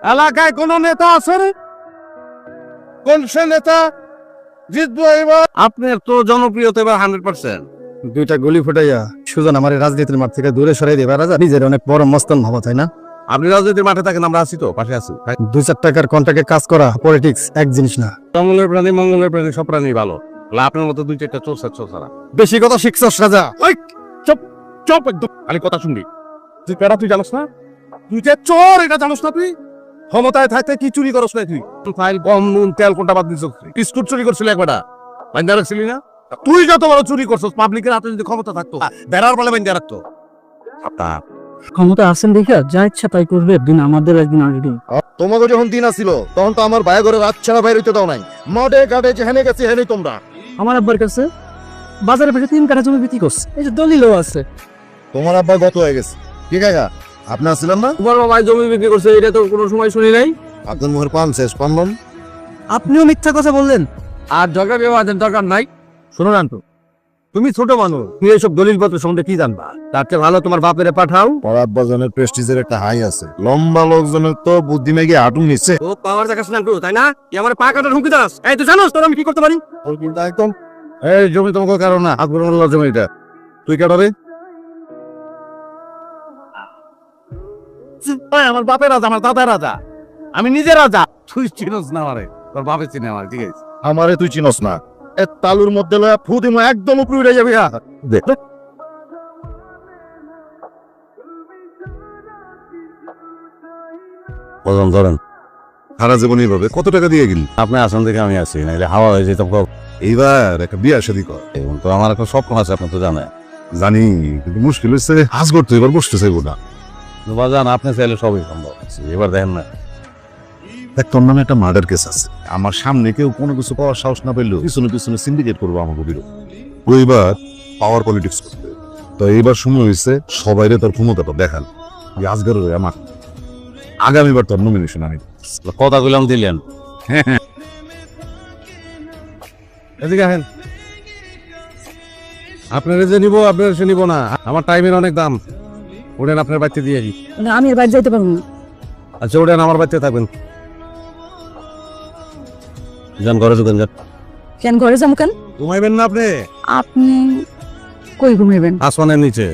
এলাকায় কোন নেতা আছেন? কোন সে নেতা জিতবো এবার? আপনার তো জনপ্রিয়তা এবার 100%। দুইটা গুলি ফুটাইয়া সুজন আমার রাজনীতির মাঠ থেকে দূরে সরাই দিবে রাজা নিজের অনেক বড় মস্তান ভাবা তাই না? আপনি রাজনীতির মাঠে থাকেন, আমরা আছি তো, পাশে আছি। 2-4 টাকার কন্ট্রাক্টে কাজ করা পলিটিক্স এক জিনিস না। জঙ্গলের প্রাণী মঙ্গলের প্রাণী সব প্রাণী ভালো। আপনার মতো 2-4টা চোর ছাড়া। বেশি কথা শিখছস রাজা। ওই চুপ চুপ, একদম খালি কথা শুনবি। তুই পেড়া, তুই জানোস না? তুই যে চোর এটা জানোস না? তুই ক্ষমতায় থাকতে কি চুরি করস না? তুই ফাইল গম নুন তেল কোনটা বাদ দিস? বিস্কুট চুরি করছিল একবারটা, বান্ধা রাখছিলি না? তুই যত বড় চুরি করছস, পাবলিকের হাতে যদি ক্ষমতা থাকতো বেড়ার বলে বান্ধা রাখতো। ক্ষমতা আছেন দেখা যা ইচ্ছা তাই করবে, দিন আমাদের একদিন আসবে। তোমাকে যখন দিন আসিল তখন তো আমার ভাই ঘরে রাত ছাড়া বাইর হইতে দাও নাই। মডে গাডে যেখানে গেছে হেনে তোমরা। আমার আব্বার কাছে বাজারে পাশে 3 কাঠা জমি বিক্রি করছে, এই যে দলিলও আছে। তোমার আব্বা গত হয়ে গেছে। কি কাকা আপনি আসছিলেন না? তোমার বাবাই জমি বিক্রি করছে, এটা তো কোনো সময় শুনি নাই। আপনার মুখের পান শেষ পানলন। আপনিও মিথ্যা কথা বললেন। আর ঝগড়া বিবাদের দরকার নাই। শোনো না তো, তুমি ছোট মানুষ, তুমি এইসব দলিলপত্র সম্বন্ধে কি জানবা? তার চেয়ে ভালো তোমার বাপের পাঠাও। আব্বাজনের প্রেস্টিজের একটা হাই আছে, লম্বা লোকজনের তো বুদ্ধি মেগে হাঁটুন নিচ্ছে। ও পাওয়ার দেখাস না একটু, তাই না? তুই আমার পা কাটার হুমকি দাস। এই তুই জানোস তোর আমি কি করতে পারি? একদম এই জমি তোমাকে কারণ না, আকবর মোল্লার জমি এটা। তুই কাটাবে? আমার বাপের রাজা, আমার দাদা রাজা, আমি নিজে রাজা। তুই চিনোস না আমারে, তোর বাপে চিনে আমার, ঠিক আছে? আমারে তুই চিনস না। এ তালুর মধ্যে লয়া ফু দিমু, একদম উপরে উড়ে যাবে। দেখ বললাম ধরেন, সারা জীবনই ভাবে কত টাকা দিয়ে গেলি? আপনি আসন থেকে আমি আসি, নাহলে হাওয়া হয়ে যেতাম। এইবার একটা বিয়া শাদী কর। এবং তো আমার একটা স্বপ্ন আছে, আপনি তো জানেন। জানি, কিন্তু মুশকিল হচ্ছে হাজ করতে এবার বসতে চাইবো না। বাজান আপনি চাইলে সবই সম্ভব। এবার দেখেন না, দেখ তোর নামে একটা মার্ডার কেস আছে, আমার সামনে কেউ কোনো কিছু পাওয়ার সাহস না পেলেও পিছনে পিছনে সিন্ডিকেট করবো আমাকে বিরোধী। ও এবার পাওয়ার পলিটিক্স করতে। তো এইবার সময় হয়েছে সবাইরে তোর ক্ষমতাটা দেখান। আজকের আমার আগামীবার তোর নমিনেশন আনি। কথা কইলাম দিলেন। এদিকে আসেন। আপনার যে নিবো, আপনার সে নিবো না। আমার টাইমের অনেক দাম। ওঠেন, আপনার বাড়িতে দিয়ে আসি। আমি আর বাইরে যাইতে পারবো না। আচ্ছা ওঠেন, আমার বাড়িতে থাকবেন। যান ঘরে ঢুকেন, যান। কেন ঘরে যাবো কেন? ঘুমাইবেন না আপনি? আপনি কই ঘুমাইবেন? আসমানের নিচে।